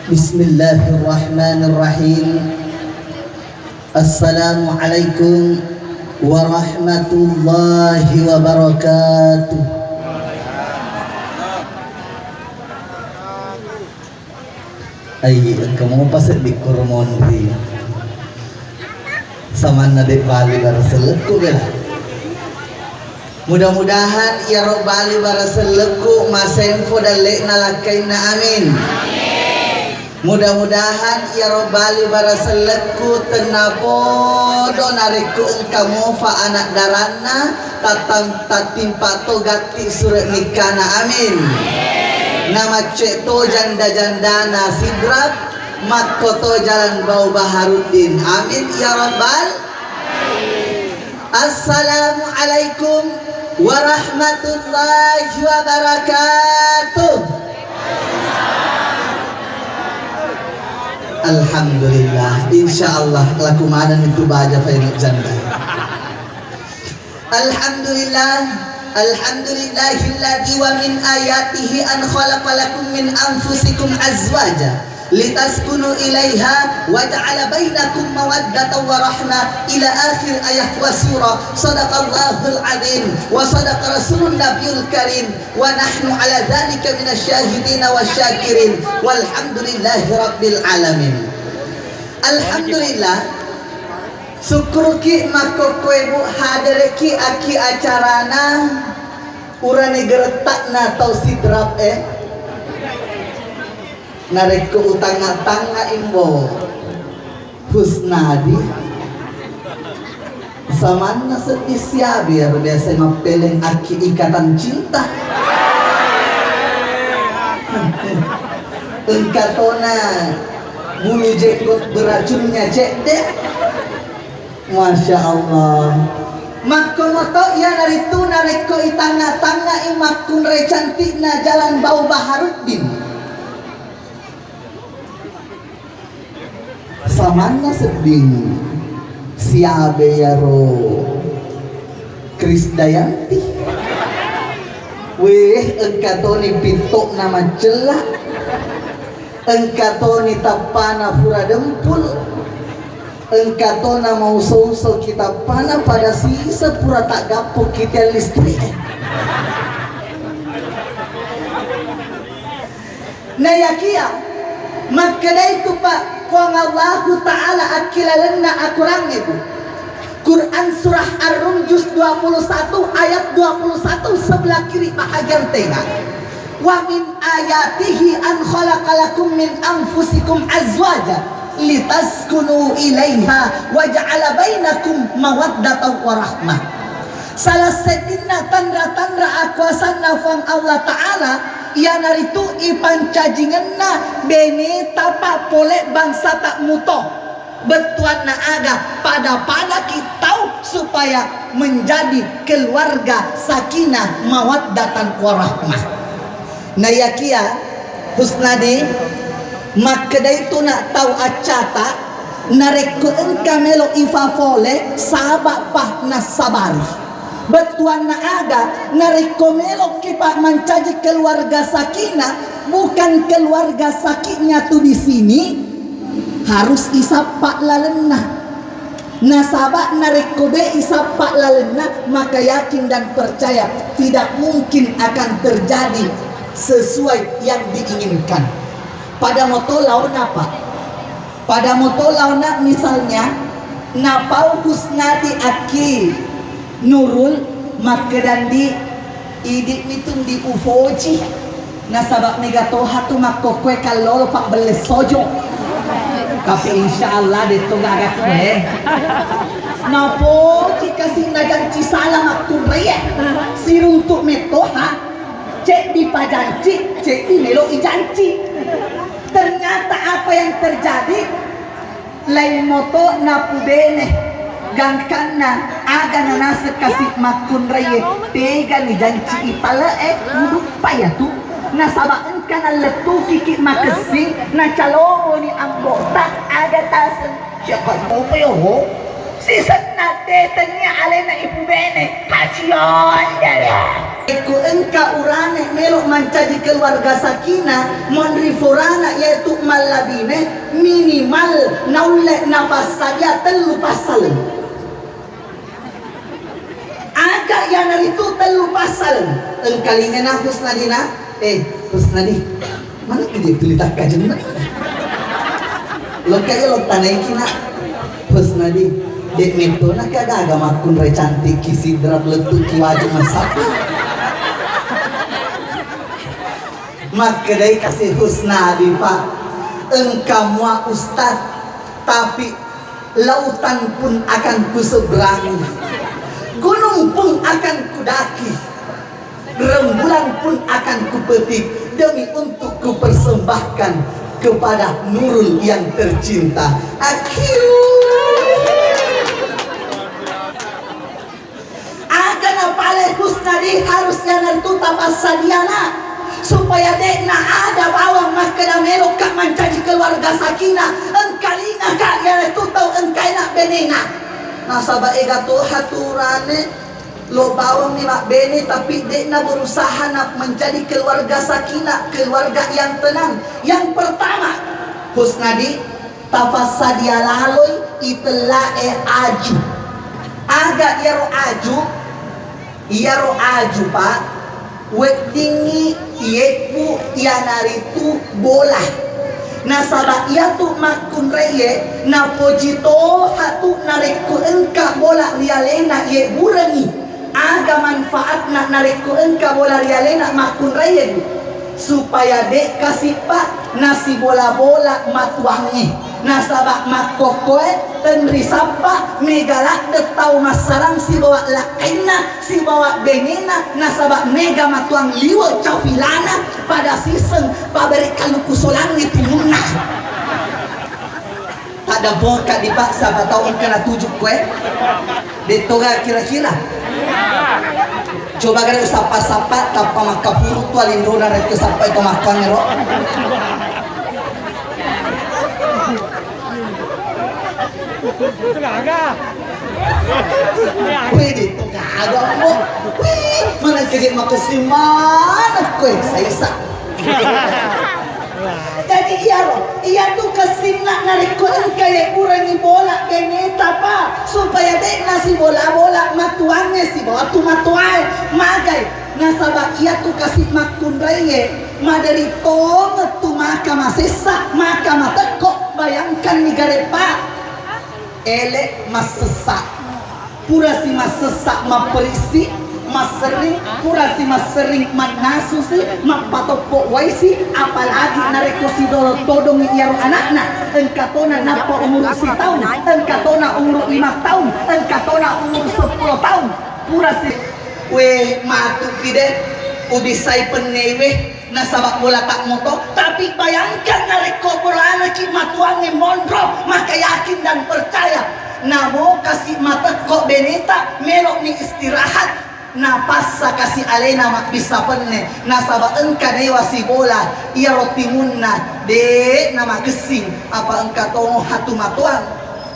Bismillahirrahmanirrahim. Assalamualaikum warahmatullahi wabarakatuh. Ay, kamu pasal di kurmondri sama nade Bali baraseleku bela. Mudah-mudahan ya Robbali baraseleku masemfo dan lekna lakaina amin. Mudah-mudahan ya Robbali baraseleku tenapodo nariku engkamu fa anak darana tatimpa togati surat nikana amin. Nama cekto janda-jandana sidrap makoto jalan bau baharuddin amin ya Rabbal. Assalamualaikum warahmatullahi wabarakatuh. Alhamdulillah, insyaallah laku madan itu baja fainul jannah. Alhamdulillah, alhamdulillahilladzi wa min ayatihi an khalaqalakum min anfusikum azwaja litaskunu ilaiha wa ja'ala bainakum mawaddatan wa rahmah ila akhir ayat wa surah. Shadaqallahul azim wa sadaqa rasulun nabiyul karim wa nahnu ala dzalika minasyahidin wasyakirin walhamdulillahi rabbil alamin. Alhamdulillah syukur ki mako koe bu hadirki aki acarana urane geretakna tau sidrap narek ke utang-tanga imbo Husnadi samanna setisya biar biasa mapeleng aki ikatan cinta engkatona bulu jenggot beracunnya cek deh. Masya Allah. Makko moto ya naritu nareko itanga-tanga imakun re cantikna jalan bau baharuddin. Samanna seding siabe yaro Krisdayanti. Weh engkatoni pitok nama celah. Engkatoni tapana pura dempul. Engkatona mau so kita pana pada sisa pura tak gapuk kita listrik. Nah ya kia maka itu pak kuang Allah Ta'ala akilalenna akurang ibu Quran surah Ar-Rum juz 21 ayat 21 sebelah kiri bahagian tengah. Wa min ayatihi an khalaqalakum min anfusikum azwaja litaskunu ilaiha wa ja'ala bainakum mawaddatan wa rahmah. Salah setinna tanda-tanda akuasanna fang Allah Ta'ala ia naritu ipancajingenna bene tapa pole bangsa tak muto betuan na aga pada kita supaya menjadi keluarga sakinah mawaddatan wa rahmah. Nah ya kia Husnadi maka dari itu nak tahu acata nareku engkamelo ifafole sahabat pah nasabari betuan na aga narekomelo kipak mencaji keluarga sakinah bukan keluarga sakitnya tuh di sini harus isapak lalena nasabak narekobe isapak lalena maka yakin dan percaya tidak mungkin akan terjadi sesuai yang diinginkan. Pada moto laun apa? Pada moto laun misalnya napau Husnadi aki Nurul maka dan di idik mitung di ufoji nasabak megatoha tu makko kue kalolo pak beles sojo tapi insyaallah itu gak kue napo jika sinajan cisala makku reye siruntuk metoha cek di pajanci cek di melo ijanci. Ternyata apa yang terjadi lain moto napudene gangkana aga nanasa kasih makun reye tega ni janci ipala uduk paya tu nasaba engkana letu kiki makasing na calo ni anggota aga tasen siapa mo yo si senate tanya alena ibu bene kasihan dia Ku engka urane melok menjadi keluarga sakinah monriforana yaitu malabine minimal naulek nafas saja telu pasal agak yang dari itu telu pasal engkalinya nah Husnadina Husnadi mana dia tulitak kajen mana lo kaya lo tanai kina Husnadi dek neto nak kagak agama kun re cantik kisi drat letuk ki wajib masaka maka dari kasih Husnadi pak engkau mua ustad tapi lautan pun akan kuseberangi gunung pun akan kudaki rembulan pun akan kupetik demi untuk kupersembahkan kepada Nurul yang tercinta akan apale Husnadi harusnya nanti tapas sadiana supaya dekna ada bawang makna melok kak menjadi keluarga sakinah engkalina kak yang itu tahu engkaina benena nasabah ega tuh haturane lo bawang ni mak bene tapi dekna berusaha nak menjadi keluarga sakinah keluarga yang tenang yang pertama Husnadi tafasadia laloi itelae aju agak yaro aju pak weddingi yeku yanaritu bola nasaba iatu makun reye na pojito hatu nareku engka bola rialena ye burangi aga manfaat na nareku engka bola rialena makun reye supaya dek kasih pak nasi bola-bola matuangi nasabak makokoe tenri sapa megalak detau masarang si bawa lakaina si bawa benena nasabak mega matuang liwo cafilana pada sisen paberi kalu kusolang itu munah ada boka dipaksa batau kena tujuh kue detoga kira-kira coba gara sapa-sapa tanpa makapuru tu alindona rek sampai ke makan ro wih itu kagak mo wih mana kaget makasiman kue saisa jadi iya tuh kesimnak narik koen kayak kurangi bola keneta pak supaya dek nasi bola-bola matuannya si bawa tu matuai magai nasabah iya tuh kasih makun reye madari tong tu maka masesa maka matekok bayangkan nih garepa elek masesak pura si masesak maperisi masering pura si masering manasu si mapatopok waisi apalagi nareko si todong iaro anakna engkatona napa umur si tahun engkatona umur 5 tahun engkatona umur 10 tahun pura si we matu pide udisai penewe nasabak bola tak moto tapi bayangkan nareko bola anak matuange mondro maka yakin dan percaya namo kasih mata kok beneta melok ni istirahat napasa kasih alena mak bisa penne nasabak engka dewa si bola ia roti munna de nama gesing apa engka tongo hatu matuan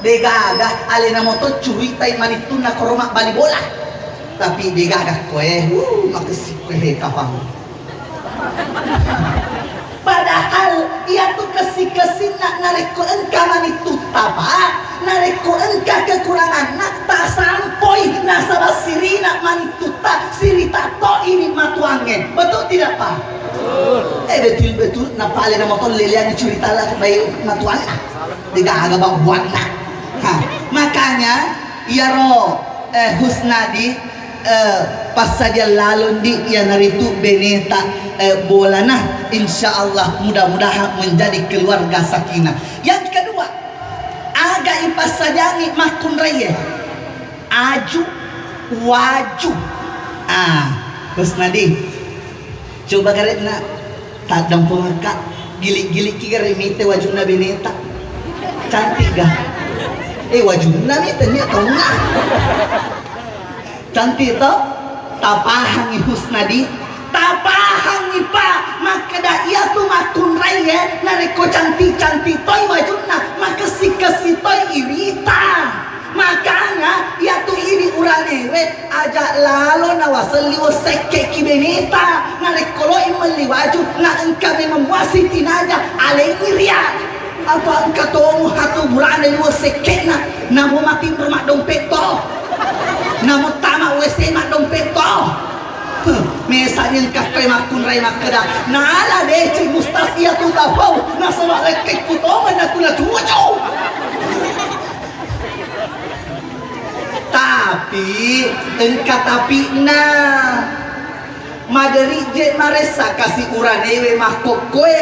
de gagah alena moto cuitai manituna koroma bali bola tapi de gagah koe makesi koe kapang padahal ia tuh kasih nak nareko engka manitu tapa nareko engka kekurangan nak tak sampoi nasabah sirina manitu tak sirita to ini matuange betul tidak pak? Betul napale na motor lelian cerita lah bayi matuange digaga bang buat nak makanya ia ro Husnadi pas saja lalu di yang hari itu beneta bola nah insyaallah mudah-mudahan menjadi keluarga sakinah. Yang kedua agak ipas saja ni makun raya aju waju Husnadi coba garet nak tak dampung kak gilik-gilik kira remite wajuna beneta cantik gak wajuna ni tanya kau nak cantik toh tapahangi Husnadi tapahangi pak maka dah ia tu makun raya nareko cantik-cantik toy wajuna maka si toy irita makanya ia tu ini uranewe aja lalo na wasaliwo seke kibenita na rekolo imaliwaju na engkabe memuasi tinaja aleni ria apa engkatomu hatu burane liwo seke na mo matin rumah dompeto na mo tama wese mak dompeto misalnya kakek makun rai makeda nala deci mustasia tu tapau na sama lekek putongan na tula cucu. Tapi engka tapi na maderi je maresa kasih uranewe mahkokoe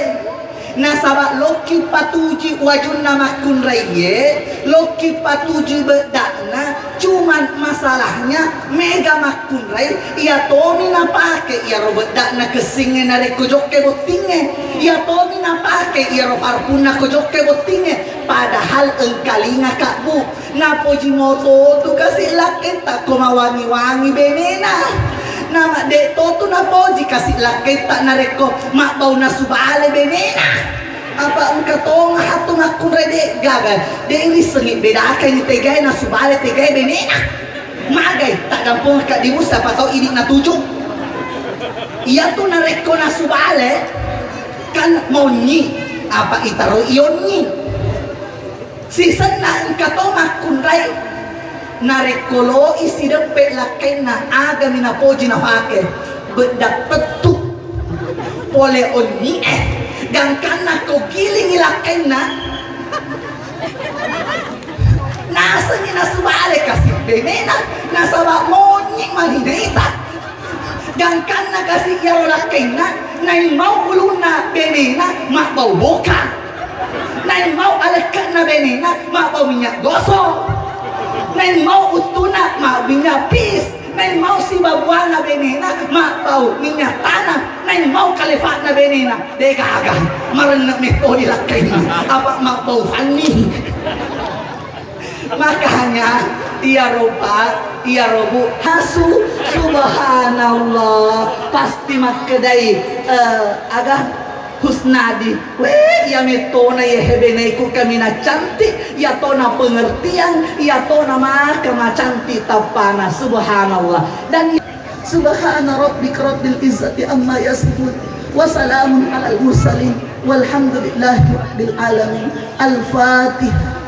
na sabak loki patuji wajun nama kun raiye loki patuji bedakna cuman masalahnya mega makun rai ia tomi na pake ia ro bedakna kesinge na rekojoke botinge ia tomi na pake ia ro parpuna kojoke botinge padahal engkalinga kakbu na poji moto tu kasih laken tak koma wangi-wangi benena nama dek tu na poji kasih laken tak nareko mak bau na subale benena apa engkau tong hatu makun rede gagal dek ini sengit beda akan ini tegai na subale tegai benena magai tak gampang kak dimusa patau ini na tujuh ia tu nareko na subale kan mau nyi apa itaro ion nyi si senang engkau makun rai narekolo isi dempet lakai na aga mina poji na pake bedak petuk pole oni gangkan na kau giling ilakai na nasa ni nasubale kasih benena nasa bak monying maninita gangkan na kasih yaro lakai na nai mau ulu na benena mak bau boka nai mau alekat na benena mak bau minyak gosok nai mau utuna mak minyak pis nai mau si babuana benena mak bau minyak tanah nai mau kalifat na benena deka agak marenak metode lakai apa mak bau fani makanya ia robu hasu subhanallah pasti mak kedai agak husnadi ya metona ya hebenaiku kami na cantik ya tona pengertian ya tona maka ma cantik tapana subhanallah dan subhana rabbika rabbil izzati amma yasifun wa salamun alal mursalin walhamdulillahi rabbil alamin al-fatihah.